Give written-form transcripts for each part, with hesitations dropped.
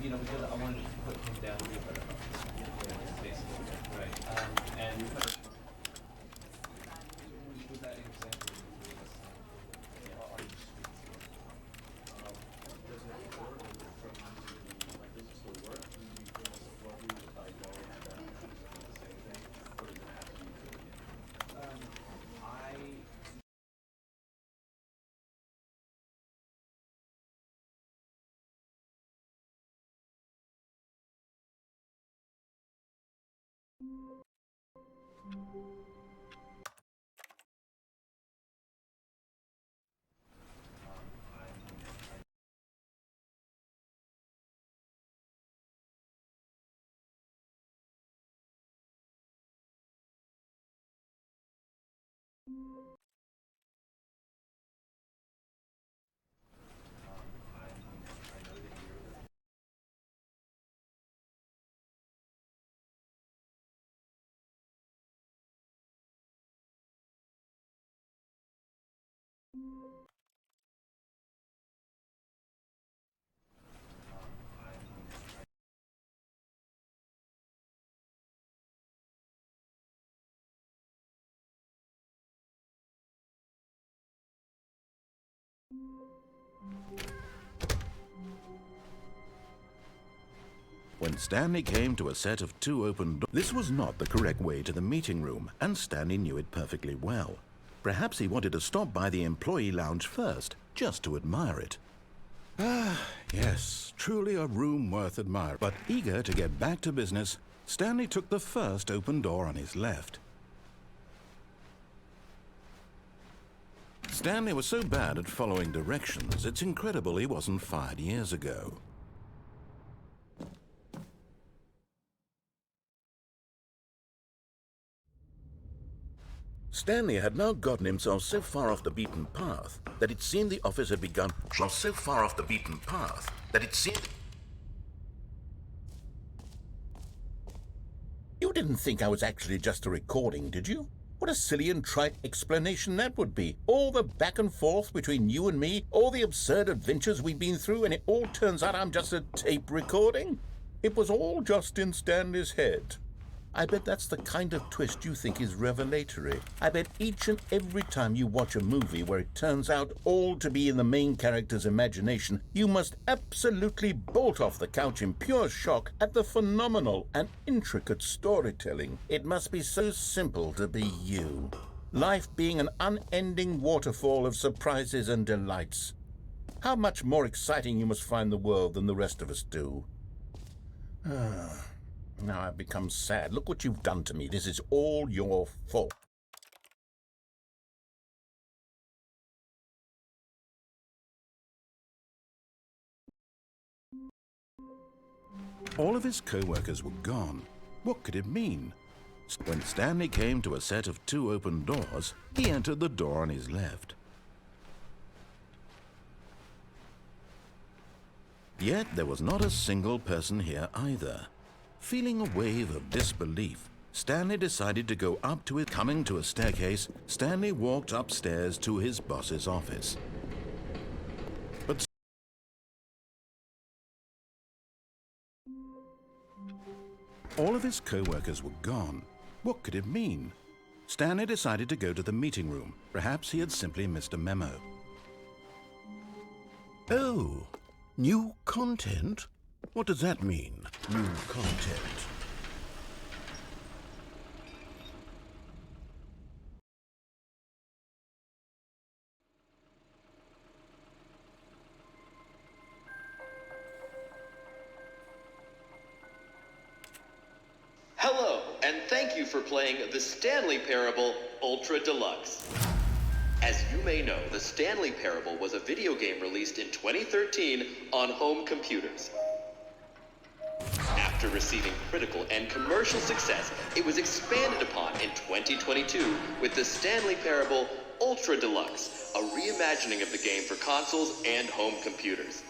You know, because I wanted to put him down here, but basically, right. And we put with that example, When Stanley came to a set of 2 open doors, this was not the correct way to the meeting room, and Stanley knew it perfectly well. Perhaps he wanted to stop by the employee lounge first, just to admire it. Ah, yes, truly a room worth admiring. But eager to get back to business, Stanley took the first open door on his left. Stanley was so bad at following directions, it's incredible he wasn't fired years ago. Stanley had now gotten himself so far off the beaten path that it seemed the office had begun. You didn't think I was actually just a recording, did you? What a silly and trite explanation that would be. All the back and forth between you and me, all the absurd adventures we've been through, and it all turns out I'm just a tape recording? It was all just in Stanley's head. I bet that's the kind of twist you think is revelatory. I bet each and every time you watch a movie where it turns out all to be in the main character's imagination, you must absolutely bolt off the couch in pure shock at the phenomenal and intricate storytelling. It must be so simple to be you. Life being an unending waterfall of surprises and delights. How much more exciting you must find the world than the rest of us do. Now I've become sad. Look what you've done to me. This is all your fault. All of his co-workers were gone. What could it mean? When Stanley came to a set of 2 open doors, he entered the door on his left. Yet there was not a single person here either. Feeling a wave of disbelief, Stanley decided to go up to it. Coming to a staircase, Stanley walked upstairs to his boss's office. But all of his co-workers were gone. What could it mean? Stanley decided to go to the meeting room. Perhaps he had simply missed a memo. Oh, new content? What does that mean, new content? and thank you for playing The Stanley Parable Ultra Deluxe. As you may know, The Stanley Parable was a video game released in 2013 on home computers. After receiving critical and commercial success, it was expanded upon in 2022 with The Stanley Parable Ultra Deluxe, a reimagining of the game for consoles and home computers.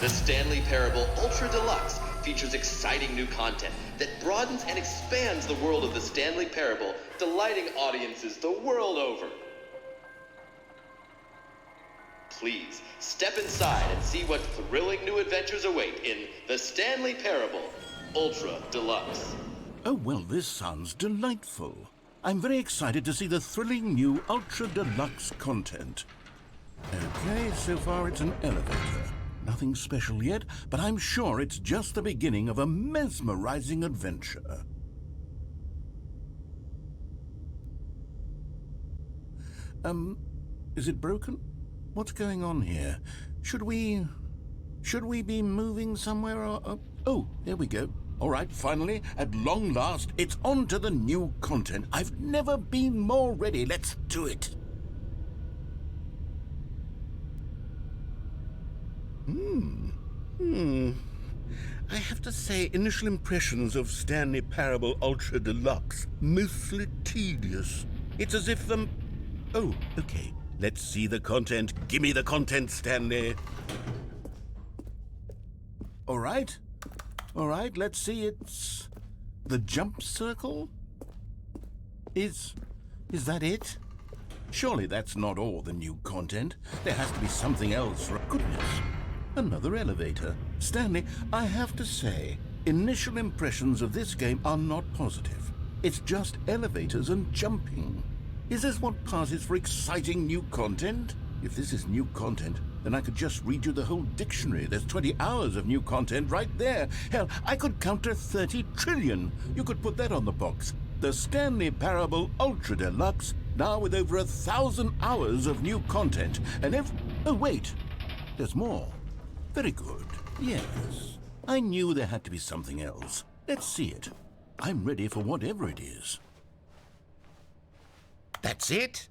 The Stanley Parable Ultra Deluxe features exciting new content that broadens and expands the world of the Stanley Parable, delighting audiences the world over. Please, step inside and see what thrilling new adventures await in The Stanley Parable Ultra Deluxe. Oh, well, this sounds delightful. I'm very excited to see the thrilling new Ultra Deluxe content. Okay, so far it's an elevator. Nothing special yet, but I'm sure it's just the beginning of a mesmerizing adventure. Is it broken? What's going on here? Should we be moving somewhere or... Oh, there we go. All right, finally, at long last, it's on to the new content. I've never been more ready. Let's do it. I have to say, initial impressions of Stanley Parable Ultra Deluxe, mostly tedious. It's as if the... Oh, okay. Let's see the content. Give me the content, Stanley. All right, let's see. It's the jump circle? Is that it? Surely that's not all the new content. There has to be something else. Goodness. Another elevator. Stanley, I have to say, initial impressions of this game are not positive. It's just elevators and jumping. Is this what passes for exciting new content? If this is new content, then I could just read you the whole dictionary. There's 20 hours of new content right there. Hell, I could count to 30 trillion. You could put that on the box. The Stanley Parable Ultra Deluxe, now with over 1,000 hours of new content. And oh, wait. There's more. Very good. Yes. I knew there had to be something else. Let's see it. I'm ready for whatever it is. That's it?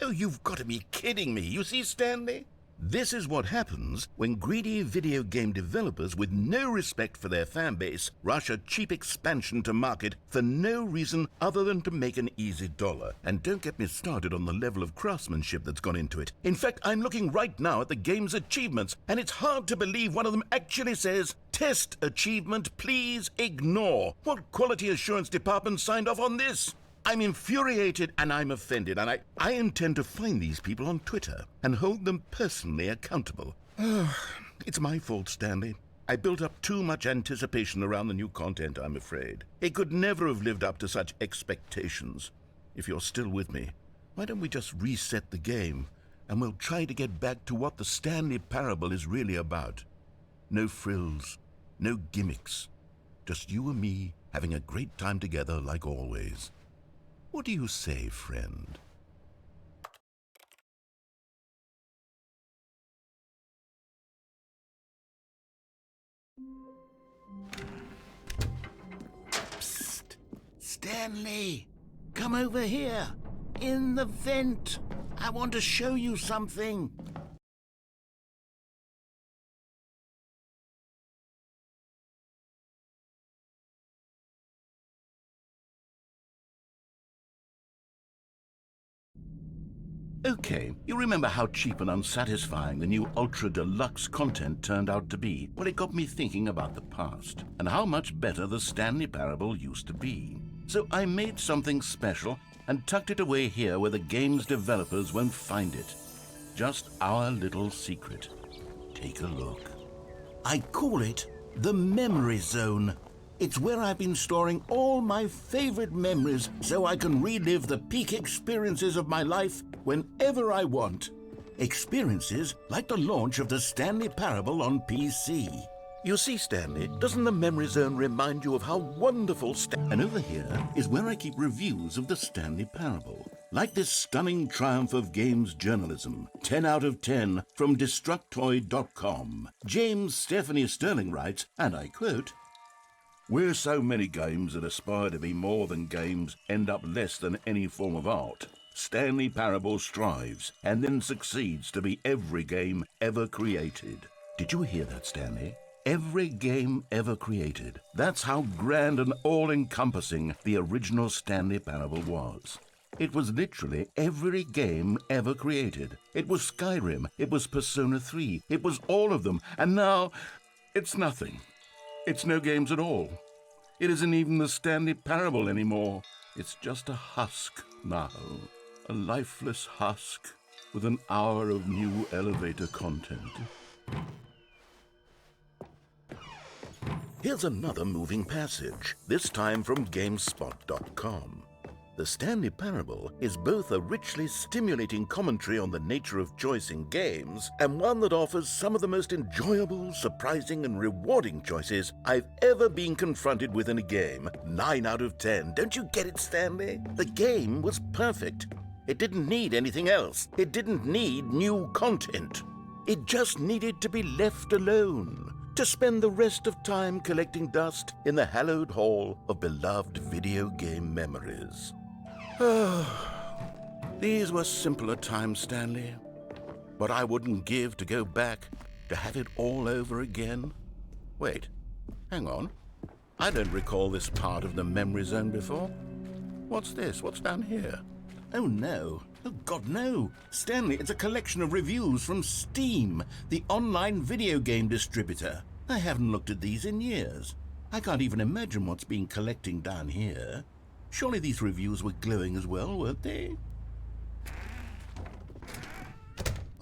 Oh, you've got to be kidding me. You see, Stanley? This is what happens when greedy video game developers with no respect for their fan base rush a cheap expansion to market for no reason other than to make an easy dollar. And don't get me started on the level of craftsmanship that's gone into it. In fact, I'm looking right now at the game's achievements, and it's hard to believe one of them actually says, "Test achievement, please ignore." What quality assurance department signed off on this? I'm infuriated and I'm offended, and I intend to find these people on Twitter and hold them personally accountable. It's my fault, Stanley. I built up too much anticipation around the new content, I'm afraid. It could never have lived up to such expectations. If you're still with me, why don't we just reset the game and we'll try to get back to what the Stanley Parable is really about. No frills, no gimmicks. Just you and me having a great time together like always. What do you say, friend? Psst! Stanley! Come over here! In the vent! I want to show you something! Okay, you remember how cheap and unsatisfying the new Ultra Deluxe content turned out to be? Well, it got me thinking about the past and how much better the Stanley Parable used to be. So I made something special and tucked it away here where the game's developers won't find it. Just our little secret. Take a look. I call it the Memory Zone. It's where I've been storing all my favorite memories so I can relive the peak experiences of my life whenever I want. Experiences like the launch of the Stanley Parable on PC. You see, Stanley, doesn't the Memory Zone remind you of how wonderful And over here is where I keep reviews of the Stanley Parable. Like this stunning triumph of games journalism, 10 out of 10 from Destructoid.com. James Stephanie Sterling writes, and I quote, Where so many games that aspire to be more than games end up less than any form of art, Stanley Parable strives and then succeeds to be every game ever created. Did you hear that, Stanley? Every game ever created. That's how grand and all-encompassing the original Stanley Parable was. It was literally every game ever created. It was Skyrim, it was Persona 3, it was all of them, and now it's nothing. It's no games at all. It isn't even the Stanley Parable anymore. It's just a husk now. A lifeless husk with an hour of new elevator content. Here's another moving passage, this time from GameSpot.com. The Stanley Parable is both a richly stimulating commentary on the nature of choice in games and one that offers some of the most enjoyable, surprising, and rewarding choices I've ever been confronted with in a game. 9 out of 10. Don't you get it, Stanley? The game was perfect. It didn't need anything else. It didn't need new content. It just needed to be left alone, to spend the rest of time collecting dust in the hallowed hall of beloved video game memories. These were simpler times, Stanley. What I wouldn't give to go back, to have it all over again. Wait, hang on. I don't recall this part of the memory zone before. What's this? What's down here? Oh no. Oh God, no. Stanley, it's a collection of reviews from Steam, the online video game distributor. I haven't looked at these in years. I can't even imagine what's been collecting down here. Surely these reviews were glowing as well, weren't they?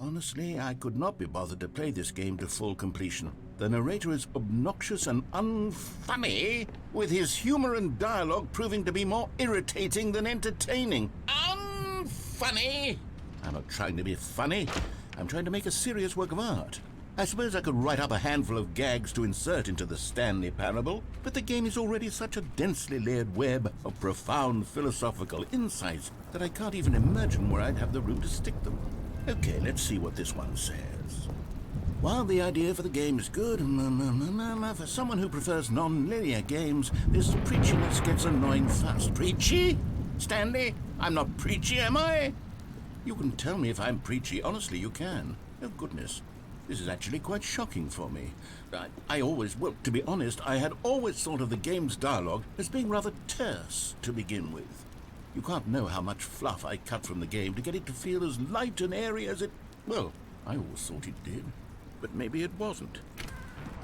Honestly, I could not be bothered to play this game to full completion. The narrator is obnoxious and unfunny, with his humor and dialogue proving to be more irritating than entertaining. Unfunny! I'm not trying to be funny. I'm trying to make a serious work of art. I suppose I could write up a handful of gags to insert into the Stanley Parable, but the game is already such a densely layered web of profound philosophical insights that I can't even imagine where I'd have the room to stick them. Okay, let's see what this one says. While the idea for the game is good, for someone who prefers non-linear games, this preachiness gets annoying fast. Preachy? Stanley, I'm not preachy, am I? You can tell me if I'm preachy. Honestly, you can. Oh, goodness. This is actually quite shocking for me. Well, to be honest, I had always thought of the game's dialogue as being rather terse to begin with. You can't know how much fluff I cut from the game to get it to feel as light and airy as it... Well, I always thought it did. But maybe it wasn't.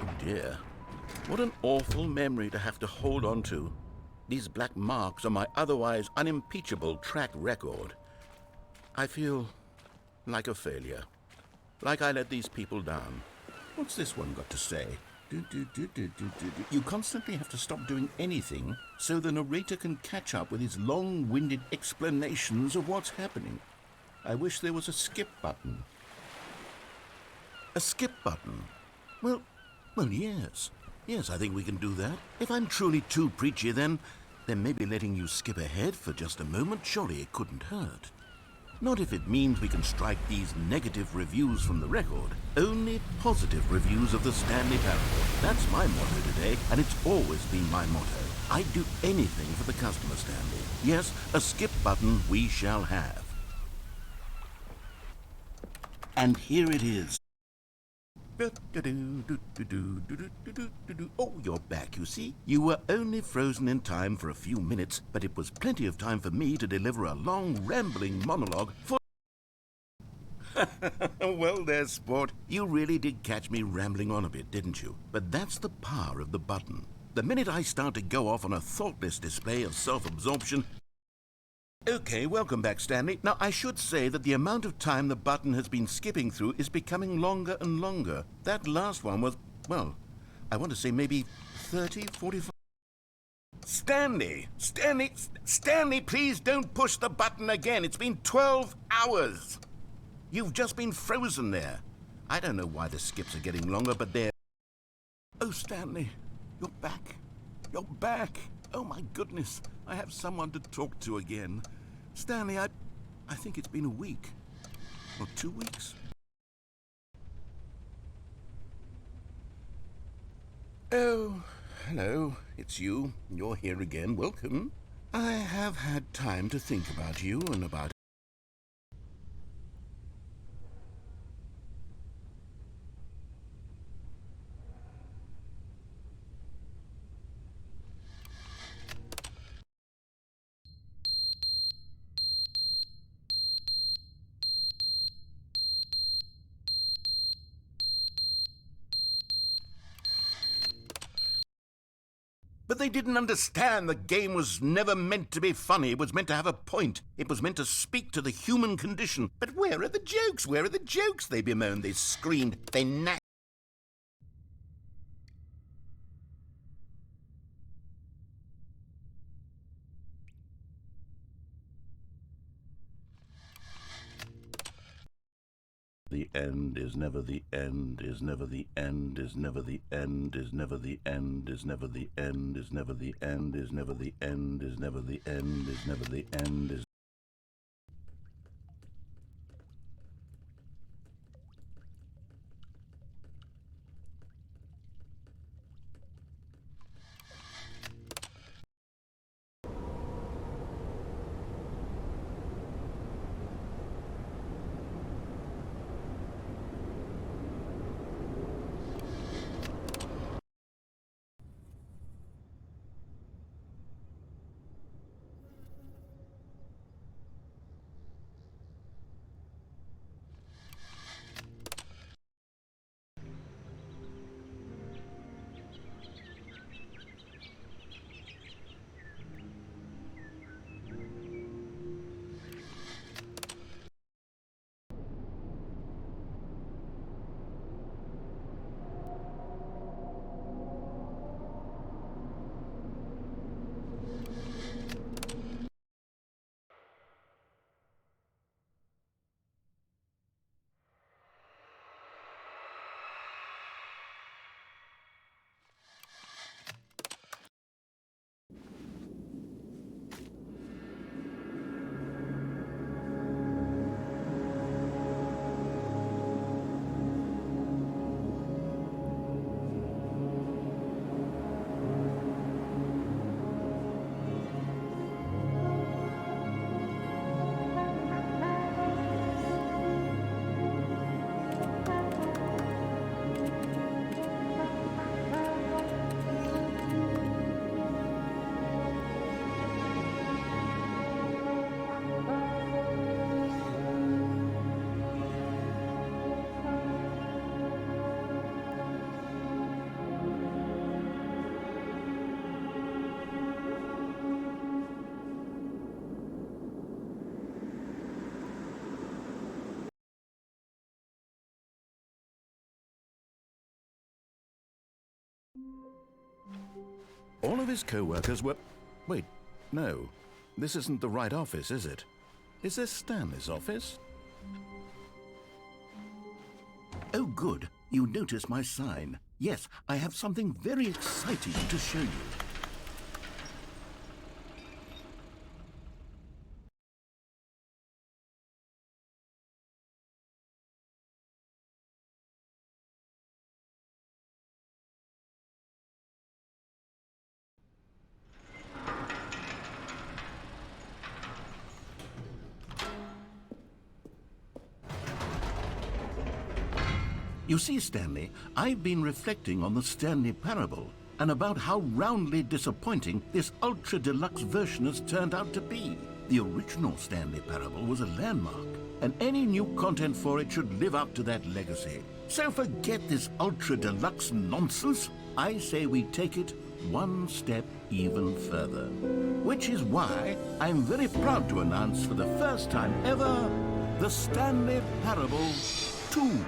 Oh dear. What an awful memory to have to hold on to. These black marks on my otherwise unimpeachable track record. I feel like a failure. Like I let these people down. What's this one got to say? You constantly have to stop doing anything so the narrator can catch up with his long-winded explanations of what's happening. I wish there was a skip button. A skip button? Well, yes. Yes, I think we can do that. If I'm truly too preachy, then maybe letting you skip ahead for just a moment, surely it couldn't hurt. Not if it means we can strike these negative reviews from the record. Only positive reviews of the Stanley Parable. That's my motto today, and it's always been my motto. I'd do anything for the customer, Stanley. Yes, a skip button we shall have. And here it is. Oh, you're back, you see. You were only frozen in time for a few minutes, but it was plenty of time for me to deliver a long, rambling monologue for... Well there, sport. You really did catch me rambling on a bit, didn't you? But that's the power of the button. The minute I start to go off on a thoughtless display of self-absorption... Okay, welcome back, Stanley. Now, I should say that the amount of time the button has been skipping through is becoming longer and longer. That last one was, well, I want to say maybe 30, 45... Stanley, please don't push the button again. It's been 12 hours. You've just been frozen there. I don't know why the skips are getting longer, but they're... Oh, Stanley, you're back. You're back. Oh, my goodness. I have someone to talk to again. Stanley, I think it's been a week. Or 2 weeks. Oh, hello. It's you. You're here again. Welcome. I have had time to think about you and about... But they didn't understand the game was never meant to be funny. It was meant to have a point. It was meant to speak to the human condition. But where are the jokes? Where are the jokes? They bemoaned, they screamed, they gnashed. The end is never the end, is never the end, is never the end, is never the end, is never the end, is never the end, is never the end, is never the end, is never the end, is... All of his co-workers were... Wait, no. This isn't the right office, is it? Is this Stanley's office? Oh, good. You notice my sign. Yes, I have something very exciting to show you. You see, Stanley, I've been reflecting on the Stanley Parable and about how roundly disappointing this ultra-deluxe version has turned out to be. The original Stanley Parable was a landmark, and any new content for it should live up to that legacy. So forget this ultra-deluxe nonsense. I say we take it one step even further. Which is why I'm very proud to announce for the first time ever, the Stanley Parable 2.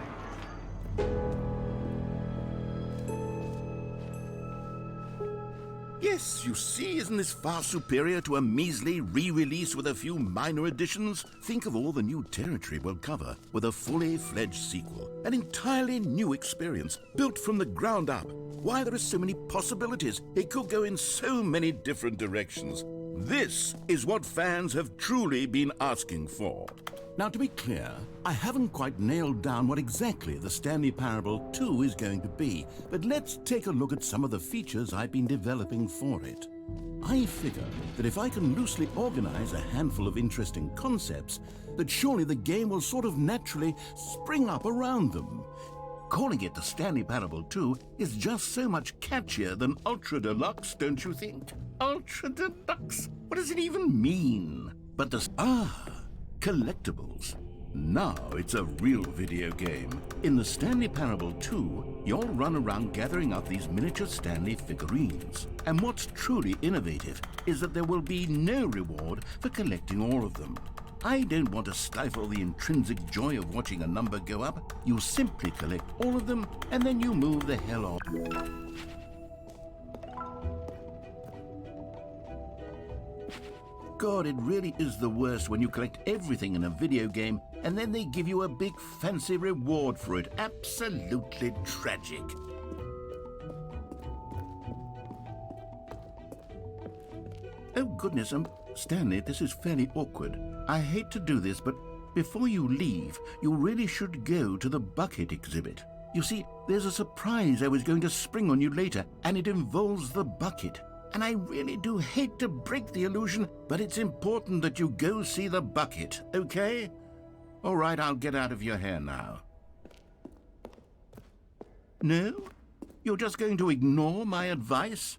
Yes, you see, isn't this far superior to a measly re-release with a few minor additions? Think of all the new territory we'll cover with a fully fledged sequel. An entirely new experience, built from the ground up. Why, there are so many possibilities. It could go in so many different directions. This is what fans have truly been asking for. Now, to be clear, I haven't quite nailed down what exactly the Stanley Parable 2 is going to be, but let's take a look at some of the features I've been developing for it. I figure that if I can loosely organize a handful of interesting concepts, that surely the game will sort of naturally spring up around them. Calling it the Stanley Parable 2 is just so much catchier than Ultra Deluxe, don't you think? Ultra Deluxe? What does it even mean? But collectibles. Now it's a real video game. In the Stanley Parable 2, you'll run around gathering up these miniature Stanley figurines. And what's truly innovative is that there will be no reward for collecting all of them. I don't want to stifle the intrinsic joy of watching a number go up. You simply collect all of them, and then you move the hell on. God, it really is the worst when you collect everything in a video game and then they give you a big fancy reward for it. Absolutely tragic. Oh goodness, Stanley, this is fairly awkward. I hate to do this, but before you leave, you really should go to the bucket exhibit. You see, there's a surprise I was going to spring on you later, and it involves the bucket. And I really do hate to break the illusion, but it's important that you go see the bucket, okay? All right, I'll get out of your hair now. No? You're just going to ignore my advice?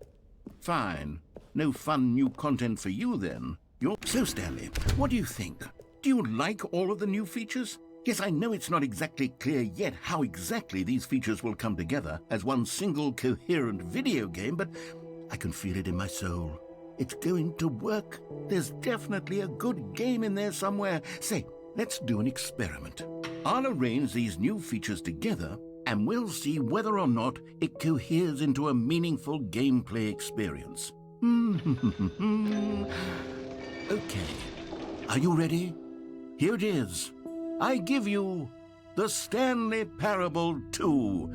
Fine. No fun new content for you, then. So, Stanley, what do you think? Do you like all of the new features? Yes, I know it's not exactly clear yet how exactly these features will come together as one single coherent video game, but I can feel it in my soul. It's going to work. There's definitely a good game in there somewhere. Say, let's do an experiment. I'll arrange these new features together, and we'll see whether or not it coheres into a meaningful gameplay experience. Okay. Are you ready? Here it is. I give you the Stanley Parable 2.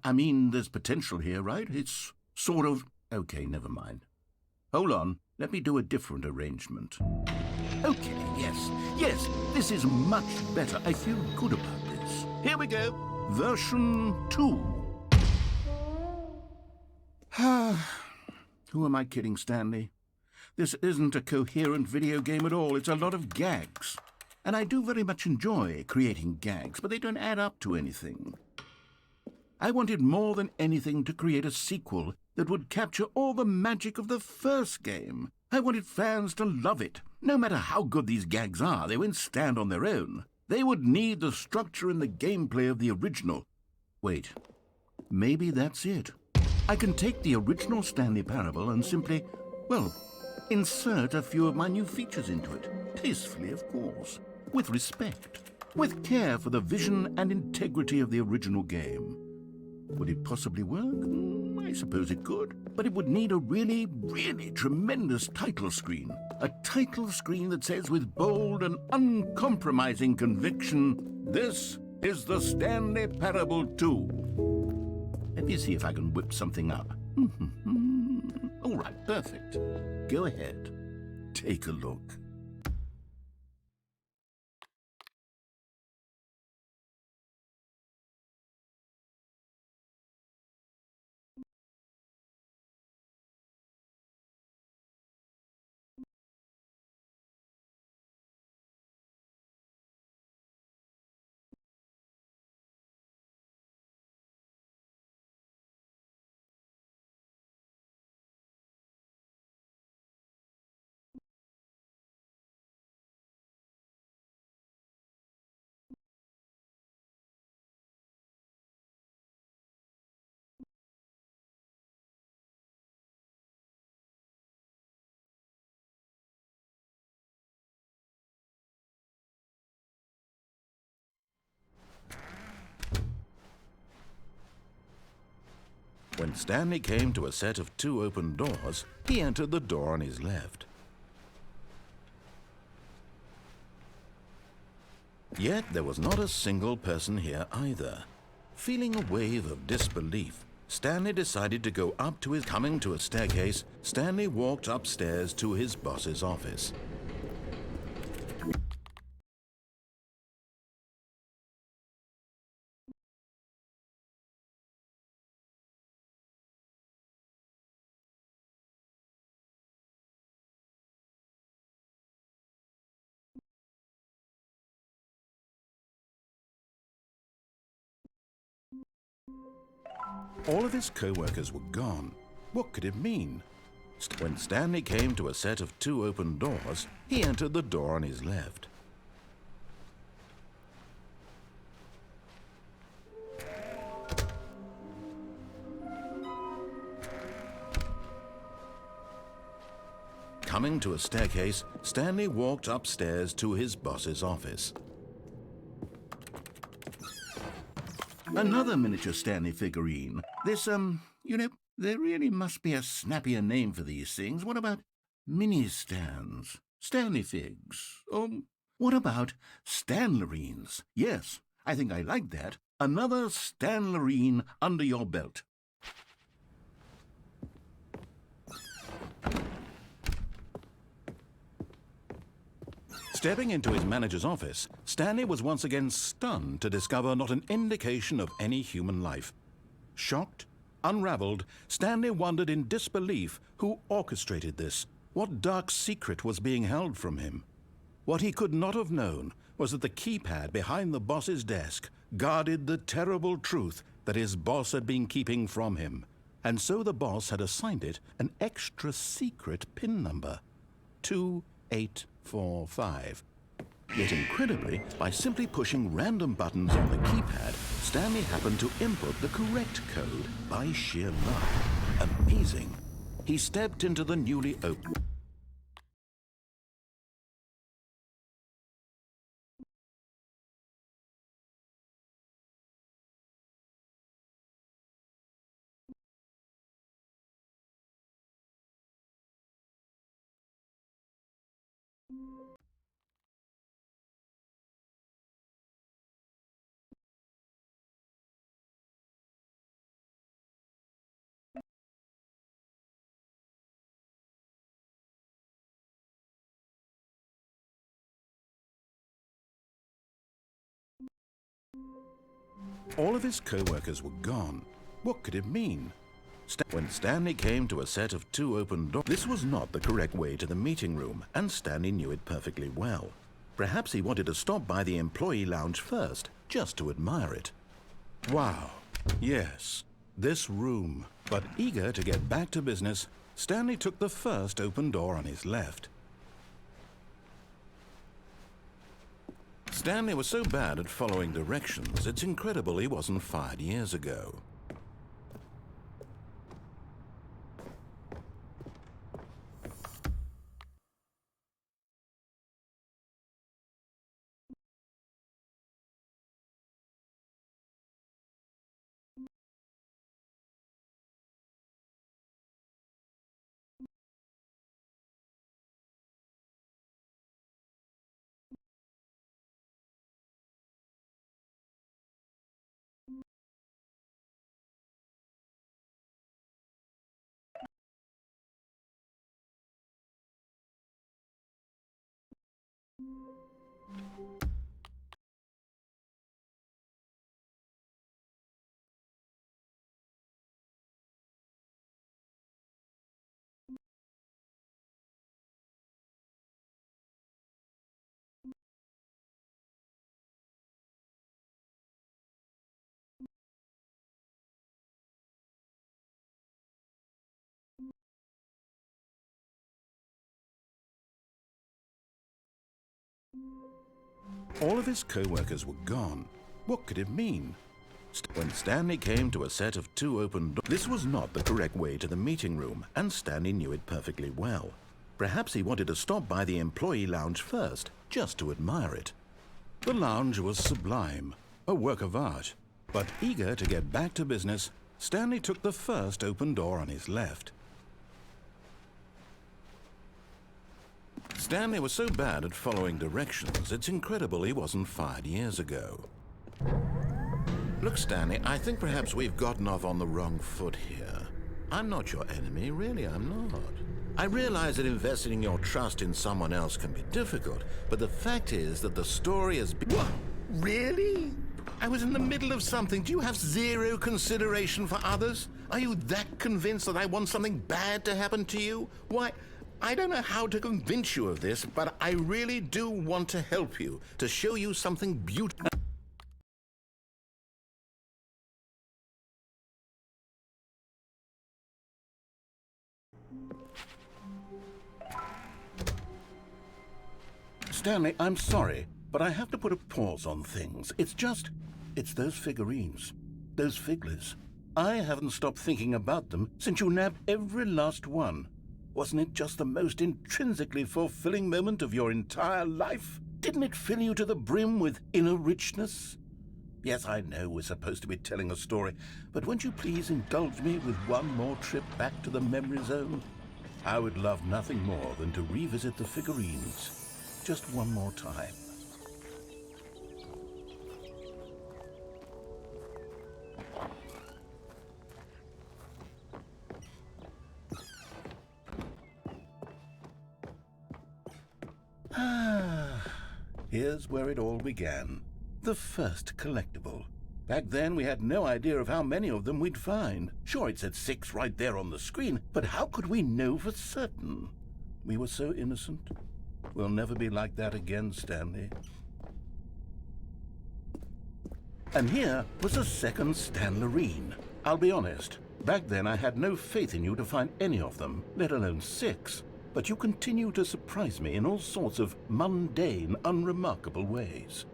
I mean, there's potential here, right? It's sort of... Okay, never mind. Hold on, let me do a different arrangement. Okay, yes, this is much better. I feel good about this. Here we go. Version 2. Who am I kidding, Stanley? This isn't a coherent video game at all. It's a lot of gags. And I do very much enjoy creating gags, but they don't add up to anything. I wanted more than anything to create a sequel that would capture all the magic of the first game. I wanted fans to love it. No matter how good these gags are, they won't stand on their own. They would need the structure and the gameplay of the original. Wait, maybe that's it. I can take the original Stanley Parable and simply, well, insert a few of my new features into it. Tastefully, of course. With respect. With care for the vision and integrity of the original game. Would it possibly work? I suppose it could. But it would need a really, really tremendous title screen. A title screen that says with bold and uncompromising conviction, "This is the Stanley Parable 2. Let me see if I can whip something up. All right, perfect. Go ahead. Take a look. When Stanley came to a set of 2 open doors, he entered the door on his left. Yet there was not a single person here either. Feeling a wave of disbelief, Stanley decided to go up to his... Coming to a staircase, Stanley walked upstairs to his boss's office. All of his co-workers were gone. What could it mean? When Stanley came to a set of 2 open doors, he entered the door on his left. Coming to a staircase, Stanley walked upstairs to his boss's office. Another miniature Stanley figurine. This, you know, there really must be a snappier name for these things. What about mini-stands? Stanley figs? What about Stanlerines? Yes, I think I like that. Another Stanlerine under your belt. Stepping into his manager's office, Stanley was once again stunned to discover not an indication of any human life. Shocked, unraveled, Stanley wondered in disbelief who orchestrated this. What dark secret was being held from him? What he could not have known was that the keypad behind the boss's desk guarded the terrible truth that his boss had been keeping from him. And so the boss had assigned it an extra secret PIN number, 2845. Yet incredibly, by simply pushing random buttons on the keypad, Stanley happened to input the correct code by sheer luck. Amazing. He stepped into the newly opened... All of his co-workers were gone. What could it mean? When Stanley came to a set of 2 open doors, this was not the correct way to the meeting room, and Stanley knew it perfectly well. Perhaps he wanted to stop by the employee lounge first, just to admire it. Wow, yes, this room. But eager to get back to business, Stanley took the first open door on his left. Stanley was so bad at following directions, it's incredible he wasn't fired years ago. All of his co-workers were gone. What could it mean? When Stanley came to a set of 2 open doors, this was not the correct way to the meeting room, and Stanley knew it perfectly well. Perhaps he wanted to stop by the employee lounge first, just to admire it. The lounge was sublime, a work of art. But eager to get back to business, Stanley took the first open door on his left. Stanley was so bad at following directions, it's incredible he wasn't fired years ago. Look, Stanley, I think perhaps we've gotten off on the wrong foot here. I'm not your enemy, really, I'm not. I realize that investing your trust in someone else can be difficult, but the fact is that the story has been... What? Really? I was in the middle of something. Do you have zero consideration for others? Are you that convinced that I want something bad to happen to you? Why, I don't know how to convince you of this, but I really do want to help you, to show you something beautiful. Stanley, I'm sorry, but I have to put a pause on things. It's those figurines, those figglers. I haven't stopped thinking about them since you nabbed every last one. Wasn't it just the most intrinsically fulfilling moment of your entire life? Didn't it fill you to the brim with inner richness? Yes, I know we're supposed to be telling a story, but won't you please indulge me with one more trip back to the memory zone? I would love nothing more than to revisit the figurines. Just one more time. Here's where it all began. The first collectible. Back then, we had no idea of how many of them we'd find. Sure, it said 6 right there on the screen, but how could we know for certain? We were so innocent. We'll never be like that again, Stanley. And here was a second Stanlerine. I'll be honest, back then I had no faith in you to find any of them, let alone 6. But you continue to surprise me in all sorts of mundane, unremarkable ways.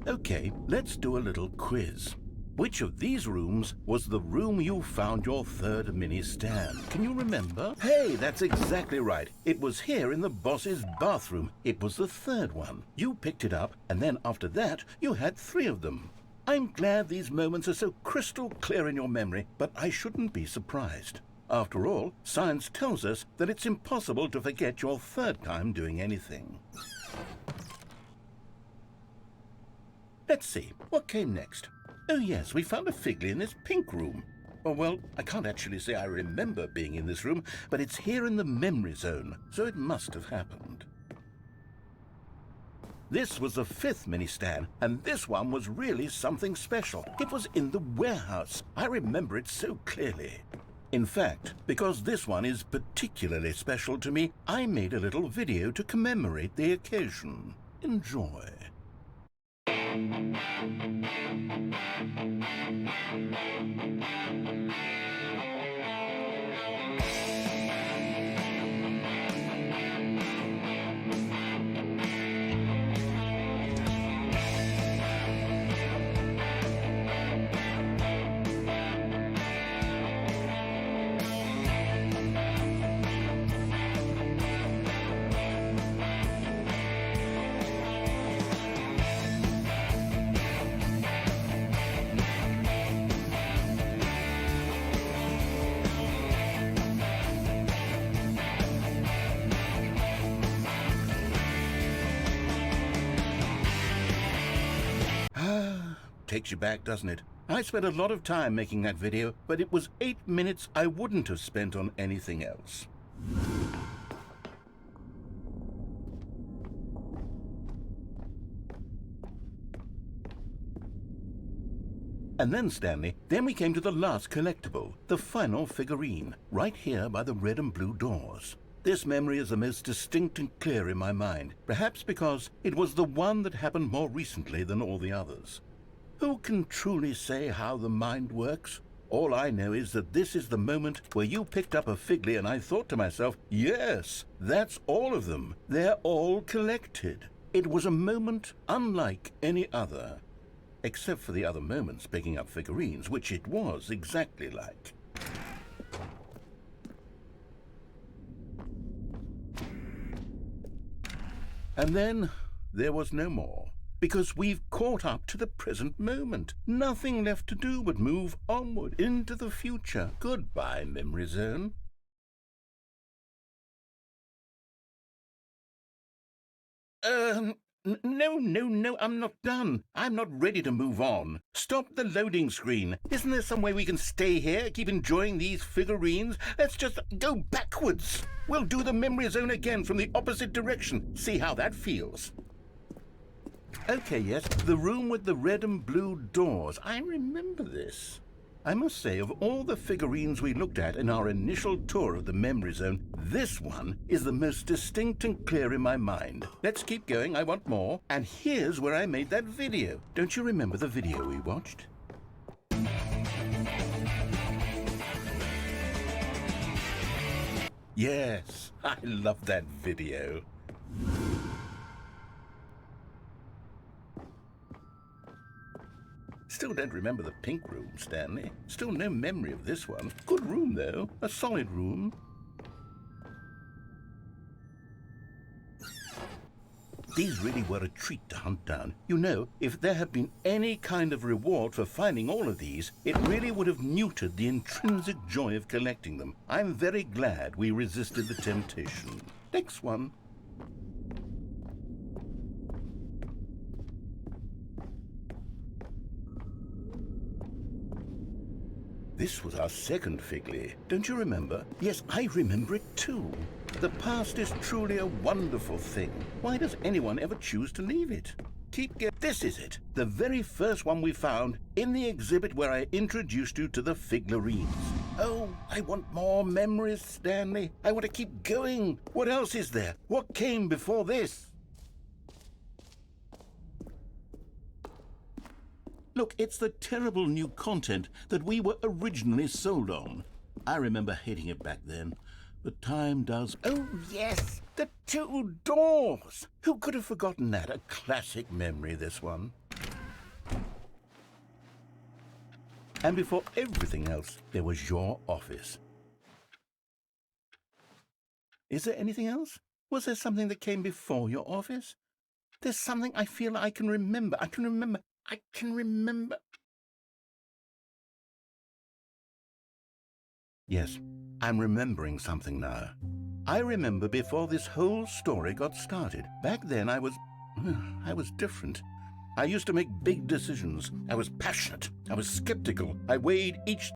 Okay, let's do a little quiz. Which of these rooms was the room you found your third mini stand? Can you remember? Hey, that's exactly right. It was here in the boss's bathroom. It was the third one. You picked it up, and then after that, you had 3 of them. I'm glad these moments are so crystal clear in your memory, but I shouldn't be surprised. After all, science tells us that it's impossible to forget your third time doing anything. Let's see, what came next? Oh yes, we found a Figley in this pink room. Oh well, I can't actually say I remember being in this room, but it's here in the memory zone, so it must have happened. This was the 5th mini stand, and this one was really something special. It was in the warehouse. I remember it so clearly. In fact, because this one is particularly special to me, I made a little video to commemorate the occasion. Enjoy. Takes you back, doesn't it? I spent a lot of time making that video, but it was 8 minutes I wouldn't have spent on anything else. And then, Stanley, then we came to the last collectible, the final figurine, right here by the red and blue doors. This memory is the most distinct and clear in my mind, perhaps because it was the one that happened more recently than all the others. Who can truly say how the mind works? All I know is that this is the moment where you picked up a Figley and I thought to myself, yes, that's all of them. They're all collected. It was a moment unlike any other. Except for the other moments picking up figurines, which it was exactly like. And then there was no more. Because we've caught up to the present moment. Nothing left to do but move onward into the future. Goodbye, memory zone. No, I'm not done. I'm not ready to move on. Stop the loading screen. Isn't there some way we can stay here, keep enjoying these figurines? Let's just go backwards. We'll do the memory zone again from the opposite direction. See how that feels. Okay, yes, the room with the red and blue doors. I remember this. I must say, of all the figurines we looked at in our initial tour of the memory zone, this one is the most distinct and clear in my mind. Let's keep going, I want more. And here's where I made that video. Don't you remember the video we watched? Yes, I love that video. Still don't remember the pink room, Stanley. Still no memory of this one. Good room, though. A solid room. These really were a treat to hunt down. You know, if there had been any kind of reward for finding all of these, it really would have neutered the intrinsic joy of collecting them. I'm very glad we resisted the temptation. Next one. This was our second Figley. Don't you remember? Yes, I remember it too. The past is truly a wonderful thing. Why does anyone ever choose to leave it? This is it. The very first one we found in the exhibit where I introduced you to the figurines. Oh, I want more memories, Stanley. I want to keep going. What else is there? What came before this? Look, it's the terrible new content that we were originally sold on. I remember hating it back then, but time does... Oh, yes! The two doors! Who could have forgotten that? A classic memory, this one. And before everything else, there was your office. Is there anything else? Was there something that came before your office? There's something I feel I can remember. I can remember. Yes, I'm remembering something now. I remember before this whole story got started. Back then I was different. I used to make big decisions. I was passionate. I was skeptical. I weighed each